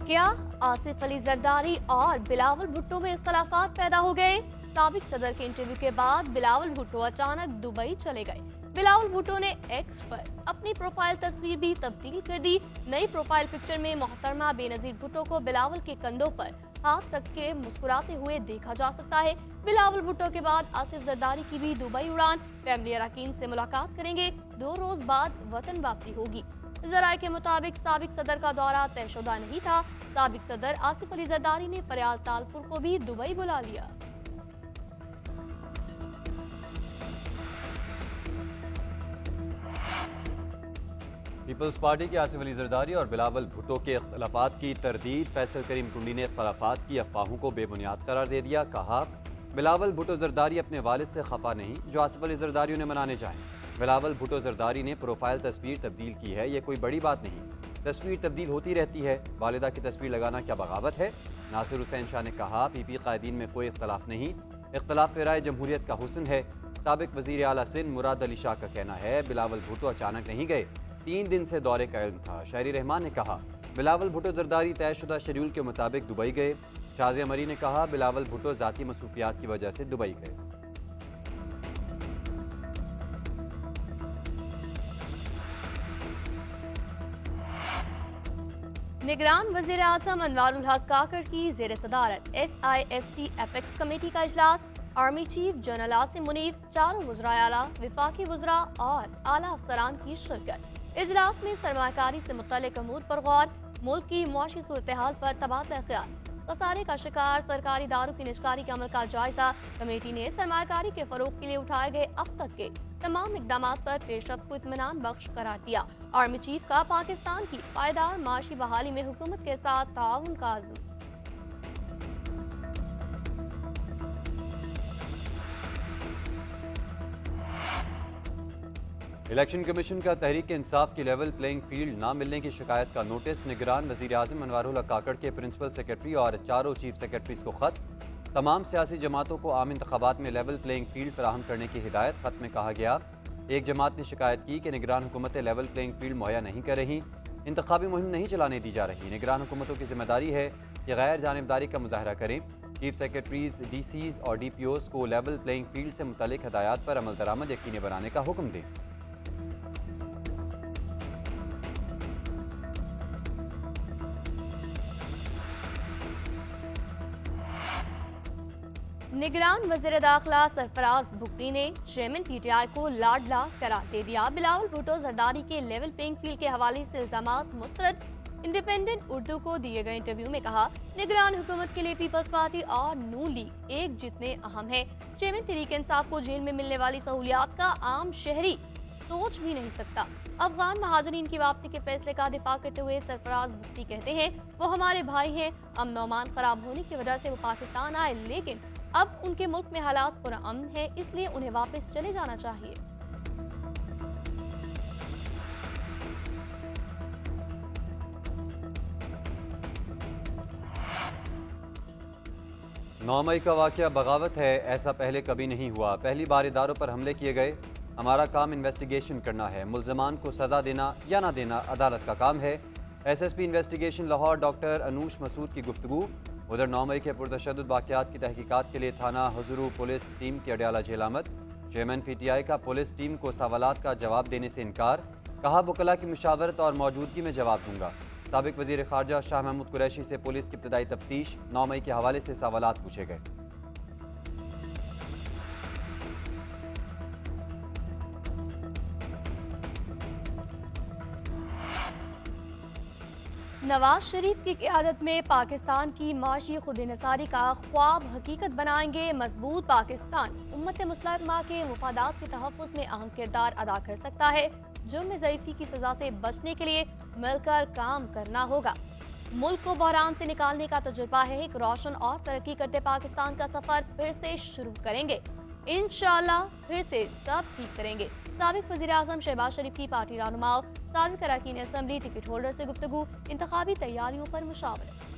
वाकया, आसिफ अली जरदारी और बिलावल भुट्टो में इख्तलाफात पैदा हो गए। साबिक सदर के इंटरव्यू के बाद बिलावल भुट्टो अचानक दुबई चले गए। बिलावल भुट्टो ने एक्स पर अपनी प्रोफाइल तस्वीर भी तब्दील कर दी। नई प्रोफाइल पिक्चर में मोहतरमा बेनजीर भुट्टो को बिलावल के कंधों पर हाथ रख के मुस्कुराते हुए देखा जा सकता है। बिलावल भुट्टो के बाद आसिफ जरदारी की भी दुबई उड़ान। फैमिली अरकान से मुलाकात करेंगे। 2 रोज बाद वतन वापसी होगी। जराये के मुताबिक साबिक सदर का दौरा तयशुदा नहीं था। साबिक सदर आसिफ अली जरदारी ने फरियाद तालपुर को भी दुबई बुला लिया। पीपल्स पार्टी के आसिफ अली जरदारी और बिलावल भुट्टो के इख्तलाफात की तरदीद। फैसल करीम टुंडी ने इख्तलाफात की अफवाहों को बेबुनियाद करार दे दिया। कहा, बिलावल भुट्टो जरदारी अपने वालिद से खफा नहीं जो आसिफ अली जरदारी उन्हें मनाने चाहें। बिलावल भुट्टो जरदारी ने प्रोफाइल तस्वीर तब्दील की है, ये कोई बड़ी बात नहीं। तस्वीर तब्दील होती रहती है। वालिदा की तस्वीर लगाना क्या बगावत है? नासिर हुसैन शाह ने कहा, पीपी कायदीन में कोई इख्तलाफ नहीं। इख्तलाफ राय जमहूरियत का हुस्न है। साबिक वजीर आला सिंध मुराद अली शाह का कहना है, बिलावल भुट्टो अचानक नहीं गए, 3 दिन से दौरे का इल्म था। शायरी रहमान ने कहा, बिलावल भुट्टो जरदारी तयशुदा शेड्यूल के मुताबिक दुबई गए। शाजिया मरी ने कहा, बिलावल भुट्टो जाती मसरूफियात की वजह से दुबई गए। निगरान वजीर आजम अनवारुल हक काकड़ की जेर सदारत SIFC एपेक्स कमेटी का इजलास। Army chief general Asim Munir, 4 वज़राए आला, विफाकी वज़रा और आला अफसरान की शिरकत। इजलास में सरमाकारी से मुतल्लिक अमूर पर गौर। मुल्क की मुआशी सूरत हाल पर तबादला ख्याल। खसारे का शिकार सरकारी दारू की निजकारी के अमल का जायजा। कमेटी ने सरमाकारी के फरोग के लिए उठाए गए अब तक के तमाम इकदाम पर पेशरफ्त को इत्मीनान बख्श करार दिया। आर्मी चीफ का पाकिस्तान की पायदार माशी बहाली में हुकूमत के साथ ताउन का आज़म। इलेक्शन कमीशन का तहरीक इंसाफ की लेवल प्लेइंग फील्ड ना मिलने की शिकायत का नोटिस। निगरान वजीर आजम अनवारुल हक काकड़ के प्रिंसिपल सेक्रेटरी और 4 चीफ सेक्रेटरीज को खत। तमाम सियासी जमातों को आम इंतखाबात में लेवल प्लेइंग फील्ड फराहम करने की हिदायत। खत में कहा गया, एक जमात ने शिकायत की कि निगरान हुकूमतें लेवल प्लेइंग फील्ड मुहैया नहीं कर रही, इंतखाबी मुहिम नहीं चलाने दी जा रही। निगरान हुकूमतों की जिम्मेदारी है कि गैर जानिबदारी का मुजाहरा करें। चीफ सेक्रेटरीज, DCs और DPOs को लेवल प्लेइंग फील्ड से मुतालिक हदायत पर अमल दरामद यकीनी बनाने का हुक्म दें। निगरान वज़ीर दाखिला सरफराज भुट्टी ने चेयरमैन PTI को लाडला करार दे दिया। बिलावल भुट्टो जरदारी के लेवल प्लेइंग फील्ड के हवाले से इल्जामात मुस्तरद। इंडिपेंडेंट उर्दू को दिए गए इंटरव्यू में कहा, निगरान हुकूमत के लिए पीपल्स पार्टी और नून लीग एक जितने अहम है। चेयरमैन तहरीक इंसाफ को जेल में मिलने वाली सहूलियात का आम शहरी सोच भी नहीं सकता। अफगान महाजरीन की वापसी के फैसले का दिफा करते हुए सरफराज भुट्टी कहते हैं, वो हमारे भाई हैं। अमन अमान खराब होने की वजह से वो पाकिस्तान आए, लेकिन अब उनके मुल्क में हालात पुरअमन है, इसलिए उन्हें वापस चले जाना चाहिए। नौ मई का वाकया बगावत है, ऐसा पहले कभी नहीं हुआ। पहली बार इदारों पर हमले किए गए। हमारा काम इन्वेस्टिगेशन करना है। मुल्ज़मान को सजा देना या ना देना अदालत का काम है। SSP investigation Lahore doctor Anoosh Masood की गुफ्तगू। उधर 9 मई के पुरतशद्दुद वाक़यात की तहकीकात के लिए थाना हुज़ुरू पुलिस टीम की अडयाला जेल आमद। चेयरमैन PTI का पुलिस टीम को सवालात का जवाब देने से इनकार। कहा, वकला की मुशावरत और मौजूदगी में जवाब दूंगा। साबिक वज़ीर ख़ारजा शाह महमूद कुरैशी से पुलिस की इब्तदाई तफ्तीश। 9 मई के हवाले से सवालात पूछे गए। नवाज शरीफ की क़ियादत में पाकिस्तान की माशी खुद इन्हिसारी का ख्वाब हकीकत बनाएंगे। मजबूत पाकिस्तान उम्मत मुस्लिमा के मुफादात के तहफ़्फ़ुज़ में अहम किरदार अदा कर सकता है। जुर्म ज़ईफ़ी की सजा से बचने के लिए मिलकर काम करना होगा। मुल्क को बहरान से निकालने का तजुर्बा है। एक रोशन और तरक्की करते पाकिस्तान का सफर फिर से शुरू करेंगे। इंशाअल्लाह फिर से सब ठीक करेंगे। साबिक वज़ीर आज़म शहबाज शरीफ की पार्टी रहनुमाओं, साबिक अरकान असेंबली टिकट होल्डर से गुफ्तगू। इंतखाबी तैयारियों पर मुशावरत।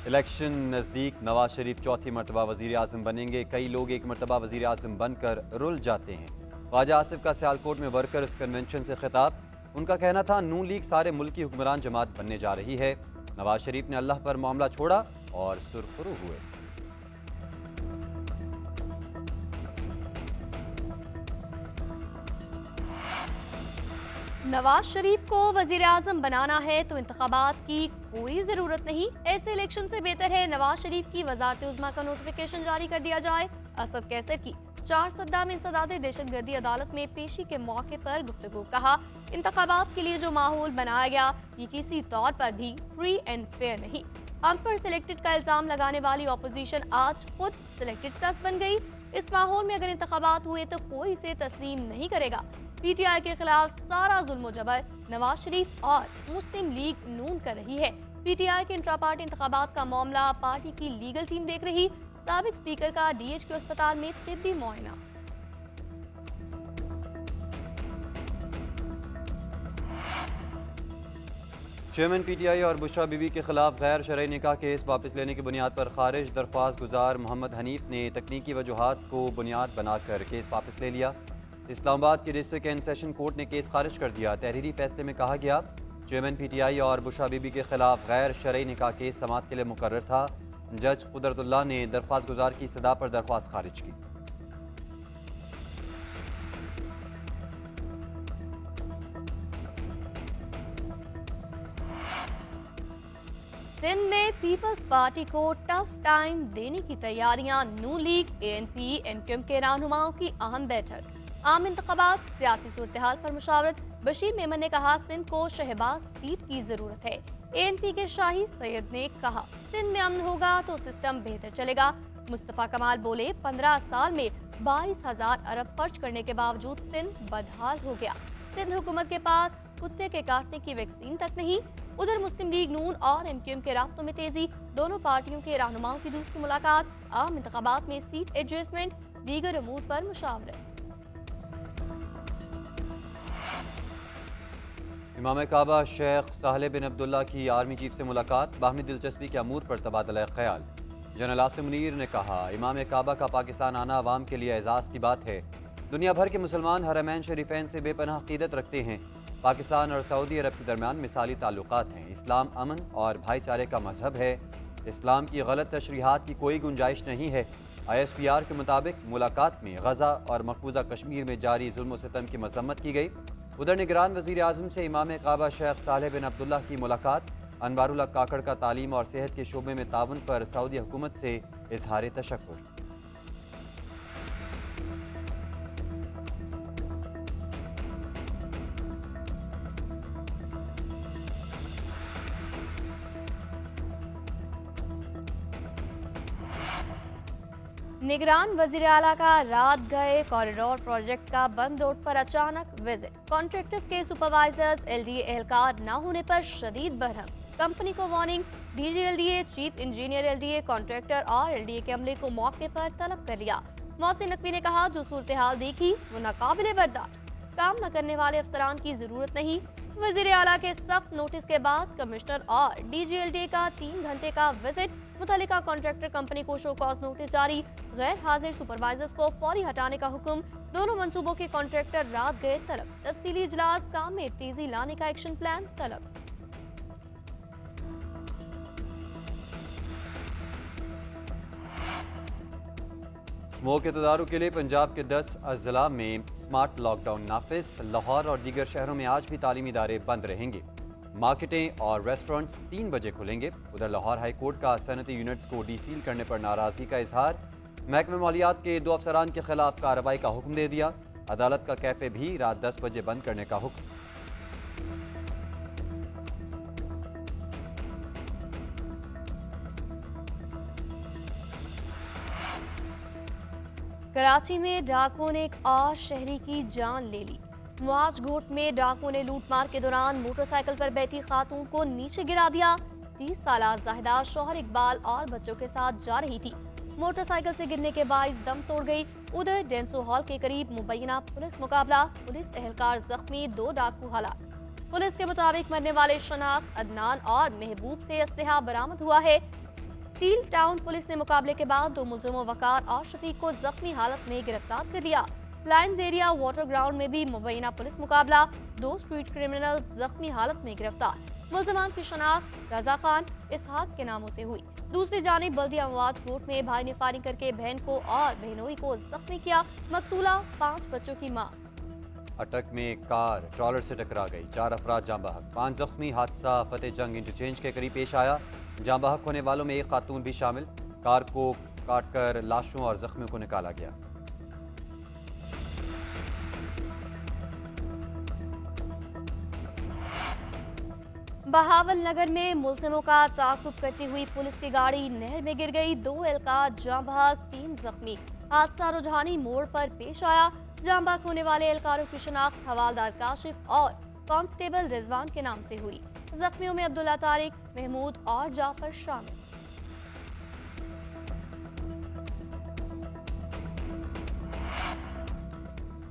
इलेक्शन नज़दीक, नवाज शरीफ चौथी मरतबा वज़ीर आज़म बनेंगे। कई लोग एक मरतबा वज़ीर आज़म बनकर रुल जाते हैं। ख्वाजा आसिफ का सियालकोट में वर्कर्स कन्वेंशन से खिताब। उनका कहना था नून लीग सारे मुल्क की हुक्मरान जमात बनने जा रही है। नवाज शरीफ ने अल्लाह पर मामला छोड़ा और सुरखरू हुए। नवाज शरीफ को वजीर आजम बनाना है तो इंतखाबात की कोई जरूरत नहीं। ऐसे इलेक्शन से बेहतर है नवाज शरीफ की वजारत उज़्मा का नोटिफिकेशन जारी कर दिया जाए। असद कैसर की 4 सद्दाम इंसदाद दहशतगर्दी अदालत में पेशी के मौके पर गुफ्तगू। कहा, इंतखाबात के लिए जो माहौल बनाया गया ये किसी तौर पर भी फ्री एंड फेयर नहीं। हम पर सिलेक्टेड का इल्जाम लगाने वाली ऑपोजिशन आज खुद सिलेक्टेड ट्रस्ट बन गई। इस माहौल में अगर इंतखाबात हुए तो कोई इसे तस्लीम नहीं करेगा। पीटीआई के खिलाफ सारा जुल्म जबर नवाज शरीफ और मुस्लिम लीग नून कर रही है। पीटीआई के इंट्रा पार्टी इंतखाबात का मामला पार्टी की लीगल टीम देख रही। साबिक स्पीकर का डीएचक्यू अस्पताल में तिब्बी मुआयना। चेयरमैन पीटीआई और बुशरा बीबी के खिलाफ गैर शरई निकाह केस वापस लेने की बुनियाद पर खारिज। दरख्वास्त गुजार मोहम्मद हनीफ ने तकनीकी वजूहात को बुनियाद बनाकर केस वापस ले लिया। इस्लामाबाद के डिस्ट्रिक्ट एंड सेशन कोर्ट ने केस खारिज कर दिया। तहरीरी फैसले में कहा गया, चेयरमैन पीटीआई और बुशरा बीबी के खिलाफ गैर शरई निकाह केस समाअत के लिए मुकर्रर था। जज कुदरतुल्लाह ने दरख्वास्त गुजार की सदा पर दरख्वास्त खारिज की। सिंध में पीपल्स पार्टी को टफ टाइम देने की तैयारियां। नून लीग, एएनपी, एमक्यूएम के रहनुमाओं की अहम बैठक। आम इंतखाबात, सियासी सूरत-ए-हाल पर मुशावरत। बशीर मेमन ने कहा, सिंध को शहबाज सीट की जरूरत है। एएनपी के शाही सैयद ने कहा, सिंध में अमन होगा तो सिस्टम बेहतर चलेगा। मुस्तफा कमाल बोले, 15 साल में 22,000 अरब खर्च करने के बावजूद सिंध बदहाल हो गया। सिंध हुकूमत के पास कुत्ते के काटने की वैक्सीन तक नहीं। उधर मुस्लिम लीग नून और एमक्यूएम के राब्तों में तेजी। दोनों पार्टियों के रहनुमाओं की दूसरी मुलाकात। आम इंतखाबात में सीट एडजस्टमेंट, दीगर अमूर पर मुशावरत। इमाम काबा शेख साहले बिन अब्दुल्ला की आर्मी चीफ से मुलाकात। बाहमी दिलचस्पी के अमूर पर तबादला ख्याल। जनरल आसिम मुनीर ने कहा, इमाम काबा का पाकिस्तान आना अवाम के लिए एजाज़ की बात है। दुनिया भर के मुसलमान हरमैन शरीफैन से बेपनाह अक़ीदत रखते हैं। पाकिस्तान और सऊदी अरब के दरमियान मिसाली ताल्लुकात हैं। इस्लाम अमन और भाईचारे का मजहब है। इस्लाम की गलत तशरीहात की कोई गुंजाइश नहीं है। ISPR के मुताबिक मुलाकात में गजा और मकबूजा कश्मीर में जारी जुल्म सितम की मजम्मत की गई। उधर निगरान वज़ीर आज़म से इमाम काबा शेख सालेह बिन अब्दुल्ला की मुलाकात। अनवारुल्लाह काकड़ का तालीम और सेहत के शोबे में ताउन पर सऊदी हुकूमत से इजहार तशक्कुर। निगरान वजीर आला का रात गए कॉरिडोर प्रोजेक्ट का बंद रोड पर अचानक विजिट। कॉन्ट्रैक्टर्स के सुपरवाइजर्स LDA एहलकार न होने पर शदीद बरहम। कंपनी को warning. DG LDA, chief engineer LDA, contractor और LDA के अमले को मौके पर तलब कर लिया। मोहसिन नकवी ने कहा, जो सूरत हाल देखी वो नाकाबिले बर्दाश्त। काम न करने वाले अफसरान की जरूरत नहीं। वजीर आला के सख्त नोटिस के बाद कमिश्नर और DG LDA का 3 घंटे का विजिट। मुतल्लिका कॉन्ट्रैक्टर कंपनी को शो कॉज नोटिस जारी। गैर हाजिर सुपरवाइजर्स को फौरी हटाने का हुक्म। दोनों मंसूबों के कॉन्ट्रैक्टर रात गए तलब। तफसीली इजलास, काम में तेजी लाने का एक्शन प्लान तलब। स्मोक के तदारुक के लिए पंजाब के 10 अजला में स्मार्ट लॉकडाउन नाफिज। लाहौर और दीगर शहरों में आज भी तालीमी इदारे बंद रहेंगे। मार्केटें और रेस्टोरेंट्स 3 बजे खुलेंगे। उधर लाहौर हाई कोर्ट का सनती यूनिट्स को डीसील करने पर नाराजगी का इजहार। महकमे मालियात के 2 अफसरान के खिलाफ कार्रवाई का हुक्म दे दिया। अदालत का कैफे भी रात 10 बजे बंद करने का हुक्म। कराची में डाकुओं ने एक और शहरी की जान ले ली। मुआज घोट में डाकुओं ने लूटमार के दौरान मोटरसाइकिल पर बैठी खातून को नीचे गिरा दिया। 30 साल जाहिदा शौहर इकबाल और बच्चों के साथ जा रही थी। मोटरसाइकिल से गिरने के बाइस दम तोड़ गई। उधर डेंसो हॉल के करीब मुबैना पुलिस मुकाबला। पुलिस एहलकार जख्मी, 2 डाकू हलाक। पुलिस के मुताबिक मरने वाले शनाख्त अदनान और महबूब से असलहा बरामद हुआ है। स्टील टाउन पुलिस ने मुकाबले के बाद 2 मुलजिमों वकार और शफीक को जख्मी हालत में गिरफ्तार कर लिया। लायंस एरिया वाटर ग्राउंड में भी मुबैना पुलिस मुकाबला, 2 स्ट्रीट क्रिमिनल जख्मी हालत में गिरफ्तार। मुल्ज़िमान की शनाख्त रजा खान, इसहाक के नामों से हुई। दूसरी जानिब बल्दिया मवाद कोर्ट में भाई ने फायरिंग करके बहन को और बहनोई को जख्मी किया। मकतूला 5 बच्चों की मां। अटक में कार ट्रॉलर से टकरा गई, 4 अफराद जाँ बहक, 5 जख्मी। हादसा फतेह जंग इंटरचेंज के करीब पेश आया। जाँ बहक होने वालों में एक खातून भी शामिल। कार को काटकर लाशों और जख्मियों को निकाला गया। बहावल नगर में मुल्जिमों का ताक़ुब करती हुई पुलिस की गाड़ी नहर में गिर गई। 2 एहलकार जाँ बहक, 3 जख्मी। हादसा रुझानी मोड़ पर पेश आया। जाँ बहक होने वाले एहलकारों की शनाख्त हवालदार काशिफ और कांस्टेबल रिजवान के नाम से हुई। जख्मियों में अब्दुल्ला तारिक, महमूद और जाफर शामिल।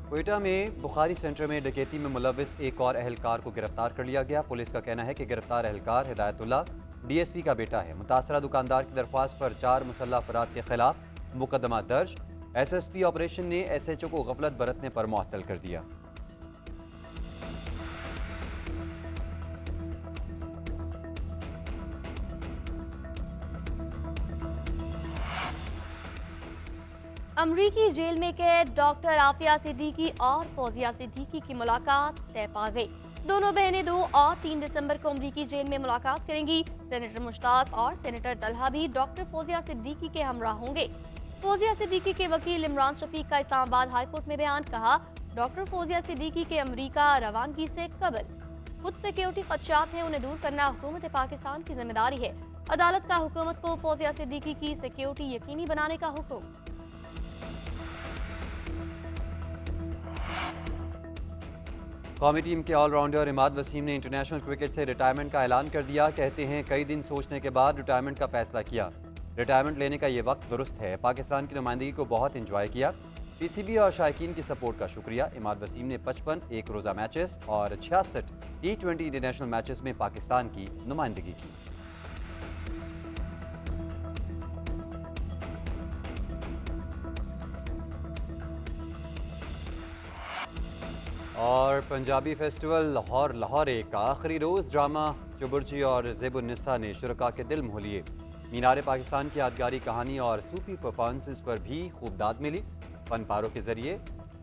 क्वेटा में बुखारी सेंटर में डकैती में मुलविस एक और एहलकार को गिरफ्तार कर लिया गया। पुलिस का कहना है कि गिरफ्तार एहलकार हिदायतुल्ला डीएसपी का बेटा है। मुतासरा दुकानदार की दरख्वास्त पर 4 मुसल्लह अफराद के खिलाफ मुकदमा दर्ज। एसएसपी ऑपरेशन ने एसएचओ को गफलत बरतने पर मुअत्तल कर दिया। अमरीकी जेल में कैद डॉक्टर आफिया सिद्दीकी और फौजिया सिद्दीकी की मुलाकात तय पा गई। दोनों बहनें 2 और 3 दिसंबर को अमरीकी जेल में मुलाकात करेंगी। सेनेटर मुश्ताक और सेनेटर तलहा भी डॉक्टर फौजिया सिद्दीकी के हमरा होंगे। फौजिया सिद्दीकी के वकील इमरान शफीक का इस्लामाबाद हाईकोर्ट में बयान, कहा डॉक्टर फौजिया सिद्दीकी के अमरीका रवानगी से कबल कुछ सिक्योरिटी खदशात हैं, उन्हें दूर करना हुकूमत पाकिस्तान की जिम्मेदारी है। अदालत का हुकूमत को फौजिया सिद्दीकी की सिक्योरिटी यकीनी बनाने का हुक्म। कौमी टीम के ऑलराउंडर इमाद वसीम ने इंटरनेशनल क्रिकेट से रिटायरमेंट का ऐलान कर दिया। कहते हैं कई दिन सोचने के बाद रिटायरमेंट का फैसला किया। रिटायरमेंट लेने का ये वक्त दुरुस्त है। पाकिस्तान की नुमाइंदगी को बहुत इंजॉय किया। पीसीबी और शायकीन की सपोर्ट का शुक्रिया। इमाद वसीम ने 55 एक रोज़ा मैचेस और 66 T20 इंटरनेशनल मैचेस में पाकिस्तान की नुमाइंदगी की। और पंजाबी फेस्टिवल लाहौर एक का आखिरी रोज़ ड्रामा चुबुर्जी और ज़ेबुन्निसा ने शुरका के दिल मोह लिए। मीनार पाकिस्तान की यादगारी कहानी और सूफी परफॉर्मेंसेस पर भी खूब दाद मिली। फन पारों के जरिए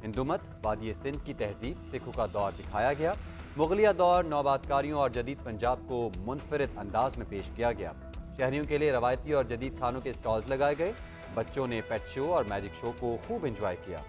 हिंदुमत, वादी सिंध की तहजीब, सिखों का दौर दिखाया गया। मुगलिया दौर, नौबातकारियों और जदीद पंजाब को मुनफरिद अंदाज में पेश किया गया। शहरियों के लिए रवायती और जदीद खानों के स्टॉल्स लगाए गए। बच्चों ने पेट शो और मैजिक शो को खूब इंजॉय किया।